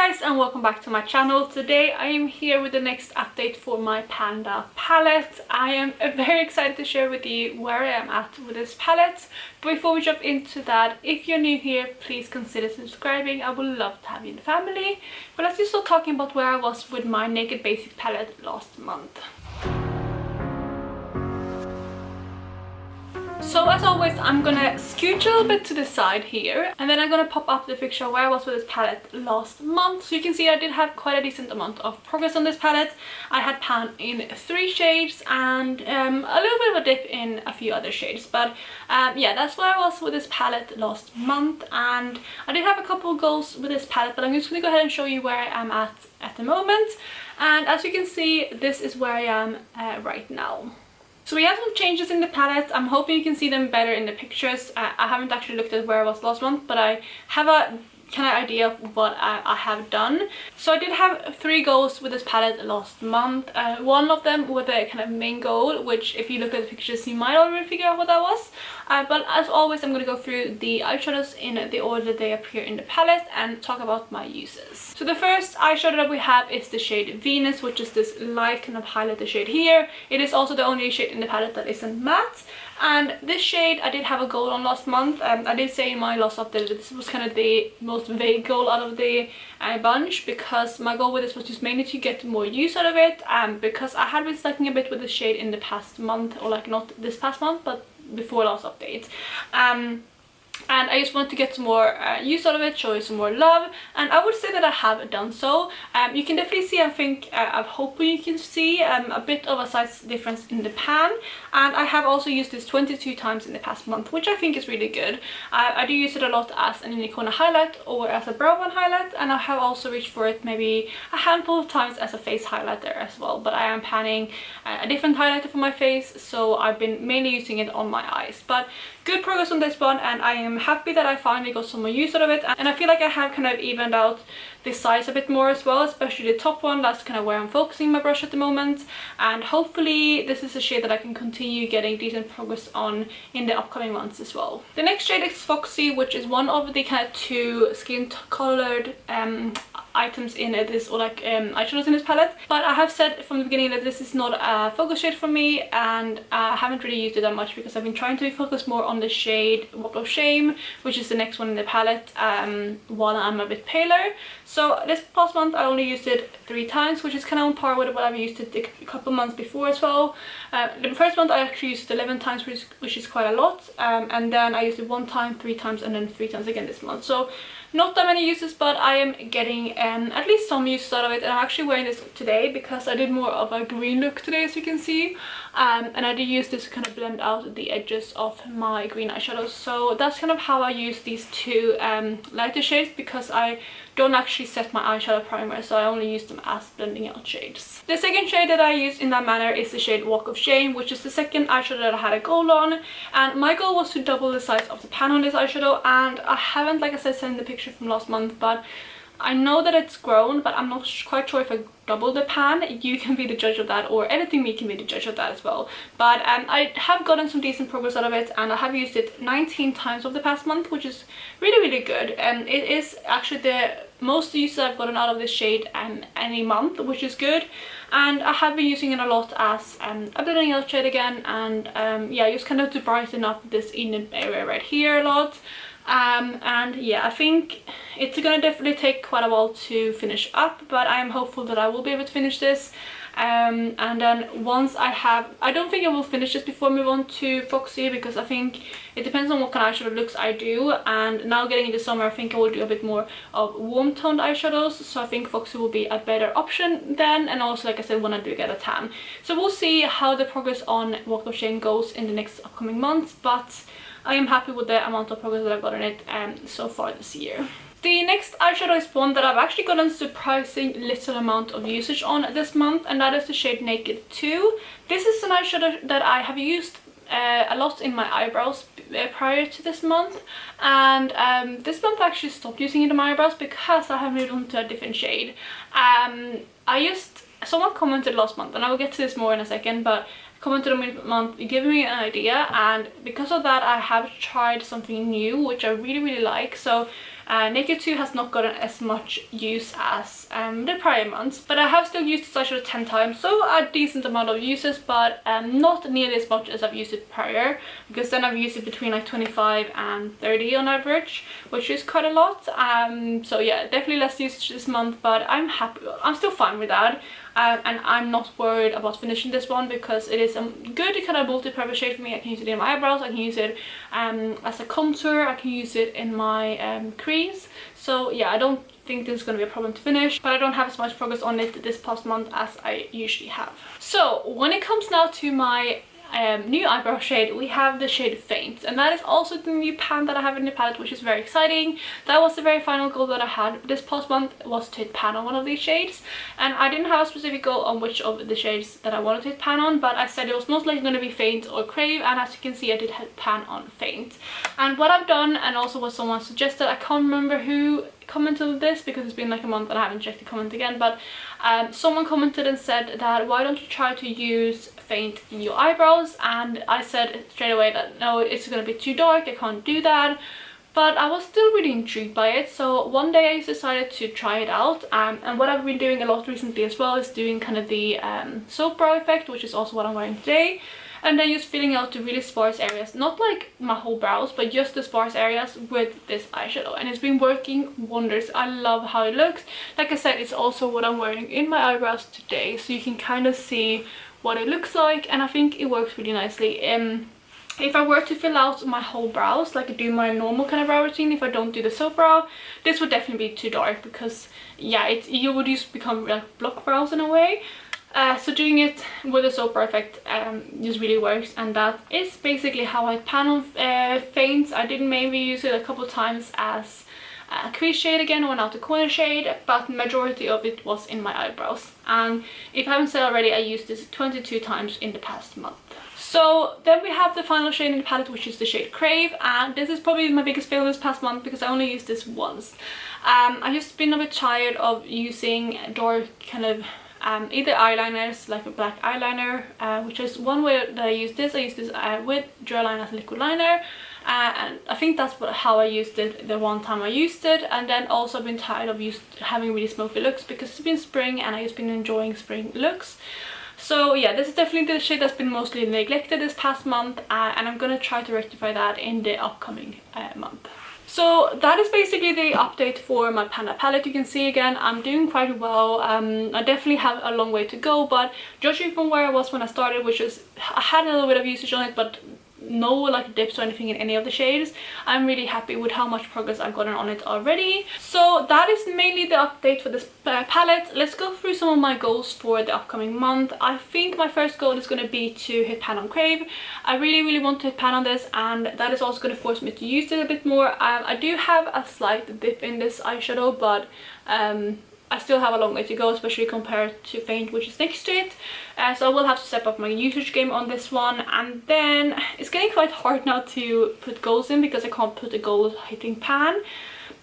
guys, and welcome back to my channel. Today I am here with the next update for my Panda palette. I am very excited to share with you where I am at with this palette. But before we jump into that, if you're new here, please consider subscribing. I would love to have you in the family. But let's just start talking about where I was with my Naked Basic palette last month. So as always, I'm gonna scooch a little bit to the side here, and then I'm gonna pop up the picture where I was with this palette last month. So you can see I did have quite a decent amount of progress on this palette. I had pan in 3 shades and a little bit of a dip in a few other shades, but yeah, that's where I was with this palette last month. And I did have a couple of goals with this palette, but I'm just gonna go ahead and show you where I am at the moment. And as you can see, this is where I am right now. So we have some changes in the palette. I'm hoping you can see them better in the pictures. I haven't actually looked at where I was last month, but I have a kind of idea of what I have done. So I did have 3 goals with this palette last month. One of them was the kind of main goal, which if you look at the pictures you might already figure out what that was. But as always, I'm going to go through the eyeshadows in the order they appear in the palette and talk about my uses. So the first eyeshadow that we have is the shade Venus, which is this light kind of highlighter shade here. It is also the only shade in the palette that isn't matte. And this shade I did have a goal on last month. I did say in my last update that this was kind of the most vague goal out of the bunch, because my goal with this was just mainly to get more use out of it, because I had been slacking a bit with the shade in the past month, or like not this past month but before last update. And I just wanted to get some more use out of it, show you some more love, and I would say that I have done so. You can definitely see, I think, I'm hoping you can see a bit of a size difference in the pan, and I have also used this 22 times in the past month, which I think is really good. I do use it a lot as an inner corner highlight or as a brow bone highlight, and I have also reached for it maybe a handful of times as a face highlighter as well, but I am panning a different highlighter for my face, so I've been mainly using it on my eyes. But good progress on this one, and I am happy that I finally got some more use out of it, and I feel like I have kind of evened out the size a bit more as well, especially the top one. That's kind of where I'm focusing my brush at the moment, and hopefully this is a shade that I can continue getting decent progress on in the upcoming months as well. The next shade is Foxy, which is one of the kind of 2 skin colored items in this, or like eyeshadows in this palette. But I have said from the beginning that this is not a focus shade for me, and I haven't really used it that much because I've been trying to focus more on the shade Walk of Shame, which is the next one in the palette, while I'm a bit paler. So this past month I only used it 3 times, which is kind of on par with what I've used it a couple months before as well. The first month I actually used it 11 times, which is quite a lot, and then I used it 1 time, 3 times, and then 3 times again this month. So not that many uses, but I am getting at least some use out of it. And I'm actually wearing this today because I did more of a green look today, as you can see, and I did use this to kind of blend out the edges of my green eyeshadows. So that's kind of how I use these 2 lighter shades, because I don't actually set my eyeshadow primer, so I only use them as blending out shades. The second shade that I used in that manner is the shade Walk of Shame, which is the second eyeshadow that I had a goal on, and my goal was to double the size of the pan on this eyeshadow, and I haven't, like I said in the picture from last month, but I know that it's grown, but I'm not quite sure if I double the pan. You can be the judge of that, or editing me can be the judge of that as well. But I have gotten some decent progress out of it, and I have used it 19 times over the past month, which is really good. And it is actually the most use I've gotten out of this shade any month, which is good. And I have been using it a lot as a blending out shade again, and yeah, just kind of to brighten up this inner area right here a lot. And yeah, I think it's gonna definitely take quite a while to finish up, but I am hopeful that I will be able to finish this. And then once I don't think I will finish this before I move on to Foxy, because I think it depends on what kind of eyeshadow looks I do, and now getting into summer I think I will do a bit more of warm toned eyeshadows, so I think Foxy will be a better option then, and also, like I said, when I do get a tan. So we'll see how the progress on Walk of Shame goes in the next upcoming months, but I am happy with the amount of progress that I've gotten it so far this year. The next eyeshadow is one that I've actually gotten surprising little amount of usage on this month, and that is the shade Naked 2. This is an eyeshadow that I have used a lot in my eyebrows prior to this month, and this month I actually stopped using it in my eyebrows because I have moved on to a different shade. Someone commented last month, and I will get to this more in a second, but commented on my month, giving me an idea, and because of that I have tried something new which I really like. So Naked 2 has not gotten as much use as the prior months, but I have still used this eyeshadow 10 times, so a decent amount of uses, but not nearly as much as I've used it prior, because then I've used it between like 25 and 30 on average, which is quite a lot. So yeah, definitely less usage this month, but I'm happy. I'm still fine with that. And I'm not worried about finishing this one because it is a good kind of multi-purpose shade for me. I can use it in my eyebrows, I can use it as a contour, I can use it in my crease. So yeah, I don't think this is going to be a problem to finish, but I don't have as much progress on it this past month as I usually have. So when it comes now to my new eyebrow shade, we have the shade Faint, and that is also the new pan that I have in the palette, which is very exciting. That was the very final goal that I had this past month, was to hit pan on one of these shades, and I didn't have a specific goal on which of the shades that I wanted to hit pan on, but I said it was most likely going to be Faint or Crave, and as you can see I did hit pan on Faint. And what I've done, and also what someone suggested, I can't remember who commented on this because it's been like a month and I haven't checked the comment again, but someone commented and said that why don't you try to use Faint in your eyebrows, and I said straight away that no, it's gonna be too dark, I can't do that, but I was still really intrigued by it. So one day I decided to try it out, and what I've been doing a lot recently as well is doing kind of the soap brow effect, which is also what I'm wearing today, and then just filling out the really sparse areas, not like my whole brows, but just the sparse areas with this eyeshadow, and it's been working wonders. I love how it looks. Like I said, it's also what I'm wearing in my eyebrows today, so you can kind of see what it looks like, and I think it works really nicely. If I were to fill out my whole brows, like I do my normal kind of brow routine, if I don't do the soap brow, this would definitely be too dark because yeah, you would just become like block brows in a way. So doing it with a soap brow effect just really works, and that is basically how I pan on Faints. I did maybe use it a couple of times as a crease shade again, or an outer corner shade, but majority of it was in my eyebrows. And if I haven't said already, I used this 22 times in the past month. So then we have the final shade in the palette, which is the shade Crave, and this is probably my biggest fail this past month because I only used this once. I've just been a bit tired of using dark kind of either eyeliners, like a black eyeliner, which is one way that I use this. I use this with Duraline as a liquid liner, and I think that's how I used it the one time I used it. And then also I've been tired of having really smoky looks because it's been spring and I've just been enjoying spring looks. So yeah, this is definitely the shade that's been mostly neglected this past month, and I'm gonna try to rectify that in the upcoming month. So that is basically the update for my Panda palette. You can see again, I'm doing quite well. I definitely have a long way to go, but judging from where I was when I started, which is, I had a little bit of usage on it, but no like dips or anything in any of the shades, I'm really happy with how much progress I've gotten on it already. So that is mainly the update for this palette. Let's go through some of my goals for the upcoming month. I think my first goal is going to be to hit pan on Crave. I really want to hit pan on this, and that is also going to force me to use it a bit more. I do have a slight dip in this eyeshadow, but I still have a long way to go, especially compared to Faint, which is next to it. So I will have to step up my usage game on this one. And then it's getting quite hard now to put goals in because I can't put a goal hitting pan.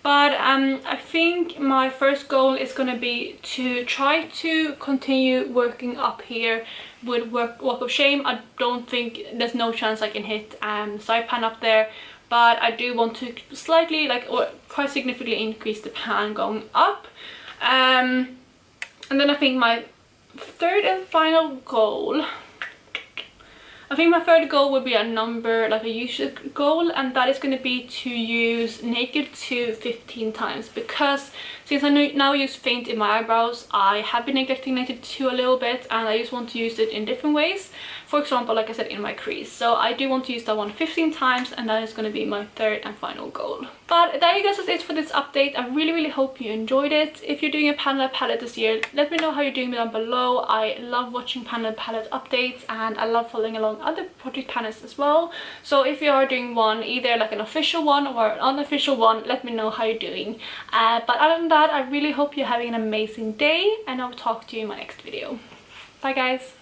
But I think my first goal is going to be to try to continue working up here with Walk of Shame. I don't think, there's no chance I can hit side pan up there, but I do want to slightly, or quite significantly increase the pan going up. And then I think my third and final goal, I think my third goal would be a number, like a usage goal, and that is going to be to use Naked 2 15 times, because since I now use Faint in my eyebrows, I have been neglecting Naked 2 a little bit, and I just want to use it in different ways. For example, like I said, in my crease. So I do want to use that one 15 times, and that is going to be my third and final goal. But there you guys, that's it for this update. I really hope you enjoyed it. If you're doing a Panda palette this year, let me know how you're doing down below. I love watching Panda palette updates, and I love following along other project palettes as well. So if you are doing one, either like an official one or an unofficial one, let me know how you're doing. But other than that, I really hope you're having an amazing day, and I'll talk to you in my next video. Bye guys.